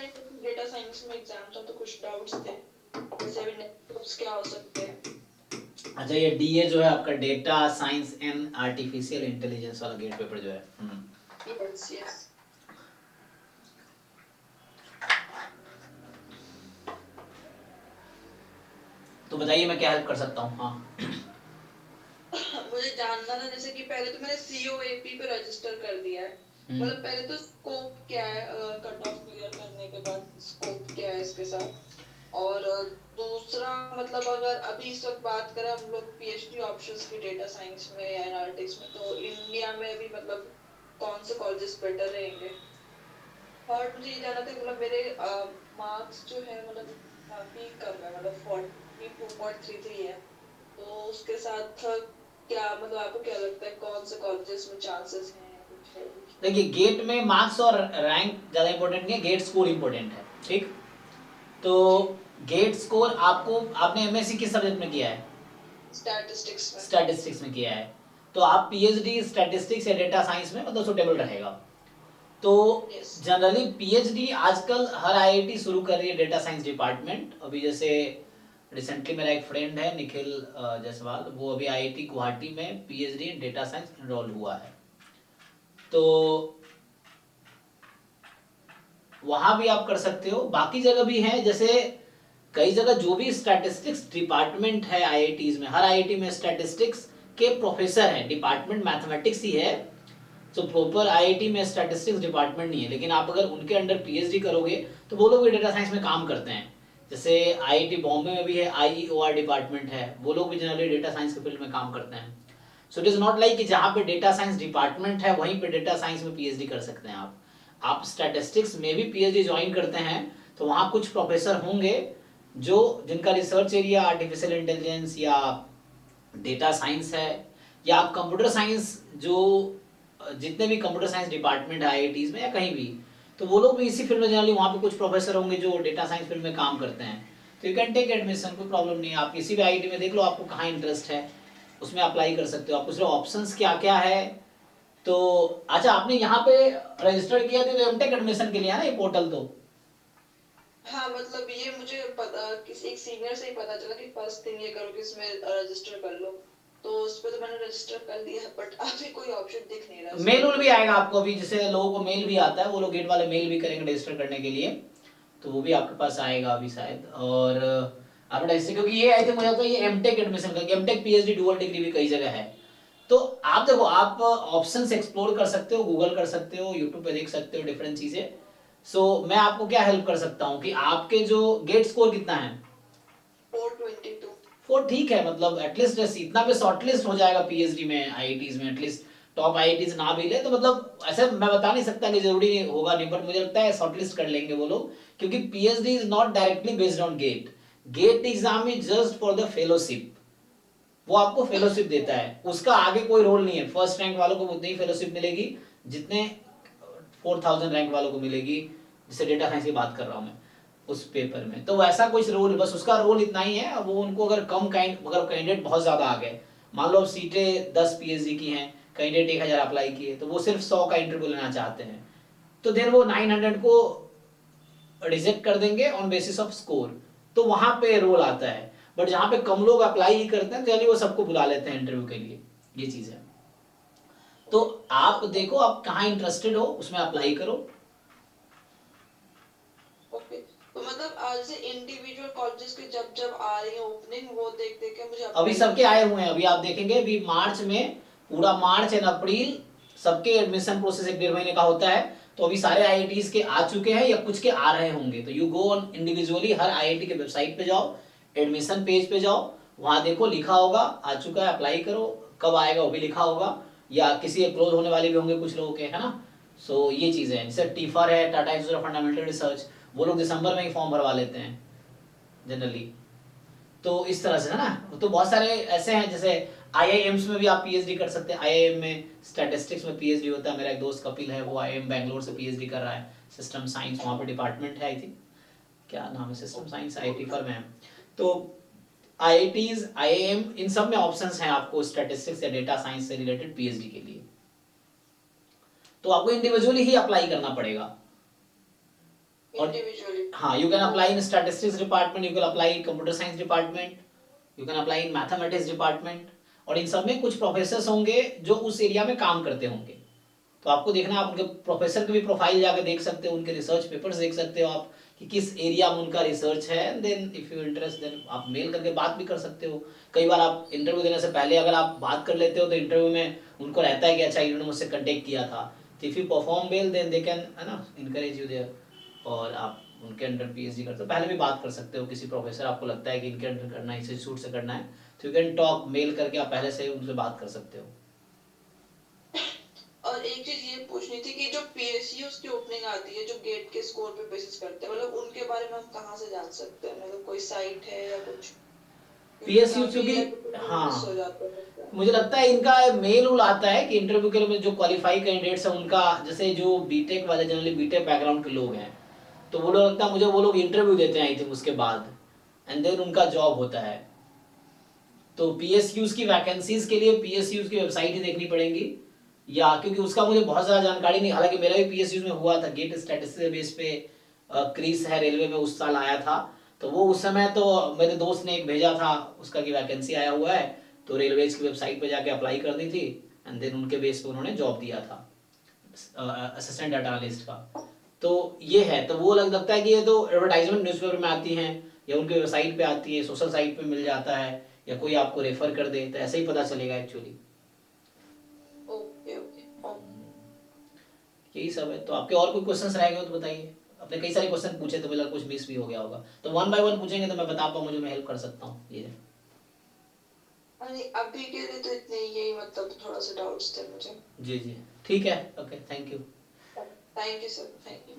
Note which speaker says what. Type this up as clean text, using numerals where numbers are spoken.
Speaker 1: Time data science में exam था तो कुछ डाउट्स थे, जैसे अभी नेक्स्ट क्या हो सकते हैं।
Speaker 2: अच्छा, ये डीए जो है आपका data science and artificial intelligence वाला गेट पेपर जो है।
Speaker 1: Yes yes.
Speaker 2: तो बताइए मैं क्या हेल्प कर सकता हूँ। हाँ।
Speaker 1: मुझे जानना था, जैसे कि पहले तो मैंने सीओएपी पे रजिस्टर कर दिया है,
Speaker 2: हम्म।
Speaker 1: मतलब पहले तो स्कोप क्या है, कट ऑफ क्लियर करने के बाद स्कोप क्या है इसके साथ, और दूसरा मतलब अगर अभी इस वक्त बात करें हम लोग पीएचडी ऑप्शंस की डेटा साइंस में या एनालिटिक्स में, तो इंडिया में अभी मतलब कौन से कॉलेजेस बेटर रहेंगे। और मुझे ये जानना था कि मतलब मेरे मार्क्स जो है मतलब काफी कम है, मतलब 42.33 है, तो उसके साथ क्या मतलब आपको क्या लगता है कौन से कॉलेजेस में चांसेस हैं या कुछ है कुछ।
Speaker 2: देखिए, गेट में मार्क्स और रैंक ज़्यादा इंपॉर्टेंट नहीं है, गेट स्कोर इंपॉर्टेंट है। ठीक। तो
Speaker 1: जी।
Speaker 2: गेट स्कोर आपको, आपने एमएससी किस सब्जेक्ट में किया है?
Speaker 1: स्टैटिस्टिक्स में।
Speaker 2: स्टैटिस्टिक्स में किया है। तो आप पीएचडी स्टैटिस्टिक्स या डेटा साइंस में मतलब सुटेबल रहेगा। तो
Speaker 1: यस।
Speaker 2: जनरली पीएचडी आजकल हर आईआईटी शुरू कर रही है डेटा साइंस डिपार्टमेंट। अभी जैसे रिसेंटली मेरा एक फ्रेंड है निखिल जायसवाल, वो अभी आईआईटी गुवाहाटी में PhD in data science enrol हुआ है। तो वहां भी आप कर सकते हो, बाकी जगह भी है। जैसे कई जगह जो भी स्टैटिस्टिक्स डिपार्टमेंट है आईआईटीज में, हर आईआईटी में स्टैटिस्टिक्स के प्रोफेसर हैं, डिपार्टमेंट मैथमेटिक्स ही है। तो प्रॉपर आईआईटी में स्टैटिस्टिक्स डिपार्टमेंट नहीं है, लेकिन आप अगर उनके अंडर पीएचडी करोगे तो वो लोग भी डेटा साइंस में काम करते हैं। जैसे आईआईटी बॉम्बे में भी है, आईईओआर डिपार्टमेंट है, वो लोग भी जनरली डेटा साइंस के फील्ड में काम करते हैं। So it is not like कि जहाँ पे डेटा साइंस डिपार्टमेंट है वहीं पे डेटा साइंस में पीएचडी कर सकते हैं आप स्टैटिस्टिक्स में भी पीएचडी ज्वाइन करते हैं तो वहाँ कुछ प्रोफेसर होंगे जो जिनका रिसर्च एरिया आर्टिफिशियल इंटेलिजेंस या डेटा साइंस है, या आप कंप्यूटर साइंस, जो जितने भी कंप्यूटर साइंस डिपार्टमेंट है आईआईटीज में या कहीं भी, तो वो लोग भी इसी फील्ड में जनरली वहाँ पे कुछ प्रोफेसर होंगे जो डेटा साइंस फील्ड में काम करते हैं। तो यू कैन टेक एडमिशन, कोई प्रॉब्लम नहीं है। आप किसी भी आईआईटी में देख लो आपको कहाँ इंटरेस्ट है, उसमें अप्लाई कर सकते हो। आप पूछ रहे हो ऑप्शंस क्या क्या है। तो अच्छा, आपने यहाँ पे रजिस्टर किया था तो एमटेक एडमिशन के लिए है ना ये पोर्टल? तो
Speaker 1: हाँ मतलब ये मुझे पता, किसी एक सीनियर से ही पता चला कि फर्स्ट थिंग ये करो कि इसमें रजिस्टर कर लो, तो उस पे तो मैंने रजिस्टर कर दिया, बट अभी कोई ऑप्शन दिख नहीं रहा
Speaker 2: मेल
Speaker 1: इसमें।
Speaker 2: उल भी आएगा आपको अभी, जैसे लोगों को मेल भी आता है, वो लोग गेट वाले मेल भी करेंगे रजिस्टर करने के लिए, तो वो भी आपके पास आएगा अभी शायद। और आप ऐसे, क्योंकि ये आई थिंक मुझे लगता है ये एमटेक एडमिशन का, एमटेक पीएचडी डुअल डिग्री भी कई जगह है। तो आप देखो, आप ऑप्शंस एक्सप्लोर कर सकते हो, गूगल कर सकते हो, यूट्यूब पे देख सकते हो डिफरेंट चीजें। सो मैं आपको क्या हेल्प कर सकता हूँ कि आपके जो गेट स्कोर कितना है?
Speaker 1: 422।
Speaker 2: वो ठीक है, मतलब एटलीस्ट इतना पे शॉर्टलिस्ट हो जाएगा पीएचडी में आईआईटीज में। एटलीस्ट टॉप आईआईटीज ना भी ले तो मतलब ऐसे मैं बता नहीं सकता कि जरूरी होगा नहीं, बट मुझे लगता है शॉर्टलिस्ट कर लेंगे वो लोग, क्योंकि PhD is not directly based on GATE. GATE exam is just for the fellowship, वो आपको फेलोशिप देता है, उसका आगे कोई रोल नहीं है। फर्स्ट रैंक वालों को उतनी ही फेलोशिप मिलेगी जितने 4000 रैंक वालों को मिलेगी, जिससे डेटा साइंस की बात कर रहा हूं मैं उस पेपर में। तो वैसा कुछ रोल, बस उसका रोल इतना ही है। वो उनको अगर अगर कैंडिडेट बहुत ज्यादा आ गए, मान लो अब सीटें 10 पीएचडी की हैं, कैंडिडेट 1000 अप्लाई किए, तो वो सिर्फ 100 का इंटरव्यू लेना चाहते हैं, तो देन वो 900 को रिजेक्ट कर देंगे ऑन बेसिस ऑफ स्कोर। तो वहां पे रोल आता है। बट जहां पे कम लोग अप्लाई ही करते हैं, चलिए वो सबको बुला लेते हैं इंटरव्यू के लिए, ये चीज है। तो
Speaker 1: ओके
Speaker 2: आप देखो आप कहाँ इंटरेस्टेड हो, उसमें अप्लाई करो।
Speaker 1: ओके। तो मतलब आज से इंडिविजुअल कॉलेजेस के जब जब आ रही है ओपनिंग, वो देख देख के मुझे
Speaker 2: अभी
Speaker 1: अप्लाई
Speaker 2: सबके
Speaker 1: करना
Speaker 2: आए
Speaker 1: है।
Speaker 2: हुए हैं, अभी आप देखेंगे अभी मार्च में, पूरा मार्च एंड अप्रैल सबके एडमिशन प्रोसेस 1-1.5 महीने का होता है। तो अभी सारे आईआईटीज के आ चुके हैं या कुछ के आ रहे होंगे। तो you go on individually, her IIT के वेबसाइट पे जाओ, एडमिशन पेज पे जाओ, वहां देखो लिखा होगा आ चुका है, अप्लाई करो। कब आएगा वो भी लिखा होगा, या किसी अप्रोच होने वाले भी होंगे कुछ लोगों के, है ना। सो ये चीजें हैं। जैसे टीफर है, Tata institute of fundamental research, वो लोग दिसंबर में ही फॉर्म भरवा लेते हैं जनरली। तो इस तरह से है ना। तो बहुत सारे ऐसे हैं, जैसे आईआईएम्स में भी आप पीएचडी कर सकते हैं। आईआईएम में स्टैटिस्टिक्स में पीएचडी होता है। मेरा एक दोस्त कपिल है, वो आईआईएम बैंगलोर से पीएचडी कर रहा है, सिस्टम साइंस वहाँ पे डिपार्टमेंट है, आई थिंक क्या नाम है, सिस्टम साइंस आईआईटी फर्म है। तो आईआईटीज आईआईएम इन सब में ऑप्शंस हैं आपको स्टैटिस्टिक्स या डेटा साइंस से रिलेटेड पीएचडी के लिए। तो आपको इंडिविजुअली ही अप्लाई करना पड़ेगा। और
Speaker 1: इंडिविजुअली।
Speaker 2: हाँ, you can apply in statistics department, you can apply in computer science department, you can apply in mathematics department, और इन सब में कुछ प्रोफेसर्स होंगे जो उस एरिया में काम करते होंगे। तो आपको देखना, आप उनके प्रोफेसर की भी प्रोफाइल जाकर देख सकते हो, उनके रिसर्च पेपर्स देख सकते हो आप कि किस एरिया में उनका रिसर्च है। Then if you interest, then आप मेल करके बात भी कर सकते हो। कई बार आप इंटरव्यू देने से पहले अगर आप बात कर लेते हो तो इंटरव्यू में उनको रहता है कि अच्छा इन्होंने मुझसे कांटेक्ट किया था, तो if you perform well then they can, है ना, इनकरेज यू देयर, और आप उनके अंडर पीएचडी करते हो पहले भी बात कर सकते हो। किसी प्रोफेसर आपको लगता है कि इनके अंडर करना है, इस इंस्टीट्यूट से करना है, तो यू कैन टॉक, मेल करके आप पहले से उनसे बात कर सकते हो।
Speaker 1: और एक चीज ये पूछनी थी कि जो पीएसयूज की ओपनिंग आती है जो गेट के स्कोर पे बेसिस करते हैं, मतलब उनके बारे में हम कहाँ से जान सकते हैं? मतलब कोई साइट है या कुछ? क्योंकि
Speaker 2: पीएसयू
Speaker 1: काफी
Speaker 2: क्योंकि,
Speaker 1: मिस हो
Speaker 2: हाँ,
Speaker 1: जाता है।
Speaker 2: मुझे लगता है इनका मेल उल आता है कि इंटरव्यू के लिए जो क्वालिफाई कैंडिडेट्स हैं उनका, जैसे जो बीटेक वाले, जनरली बीटेक बैकग्राउंड के लोग हैं, तो वो लोग, लगता है मुझे, वो लोग इंटरव्यू देते हैं आई थिंक, उसके बाद एंड देन उनका जॉब होता है। तो पीएसयूज की वैकेंसीज के लिए पीएसयूज की वेबसाइट ही देखनी पड़ेगी, या क्योंकि उसका मुझे बहुत ज़्यादा जानकारी नहीं, हालांकि मेरा भी पीएसयूज में हुआ था, गेट स्टैटिस्टिक्स बेस पे क्रीज है रेलवे में, उस साल आया था। तो वो उस समय तो मेरे दोस्त ने एक भेजा था उसका कि वैकेंसी आया हुआ है, तो रेलवेज की वेबसाइट पे जाके अप्लाई कर दी थी, एंड देन उनके बेस पे उन्होंने जॉब दिया था असिस्टेंट डाटा एनालिस्ट का। तो ये है, तो वो लगता है कि ये तो एडवर्टाइजमेंट न्यूज़पेपर में आती हैं या उनकी वेबसाइट पे आती है, सोशल साइट पे मिल जाता है, या कोई आपको रेफर कर दे, तो ऐसे ही पता चलेगा एक्चुअली।
Speaker 1: Okay okay.
Speaker 2: यही सब है। तो आपके और कोई क्वेश्चंस रह गए हो तो बताइए। आपने कई सारे क्वेश्चन पूछे, तो मुझे कुछ मिस भी हो गया होगा, तो वन बाय वन पूछेंगे तो मैं बता पाऊँ, मुझे मैं हेल्प कर सकता हूँ ये।
Speaker 1: अरे अभी के लिए तो इतने यही, मतलब थोड़ा सा डाउट्स थे मुझे।
Speaker 2: जी जी, ठीक है, okay, thank you.
Speaker 1: Thank you sir, thank you.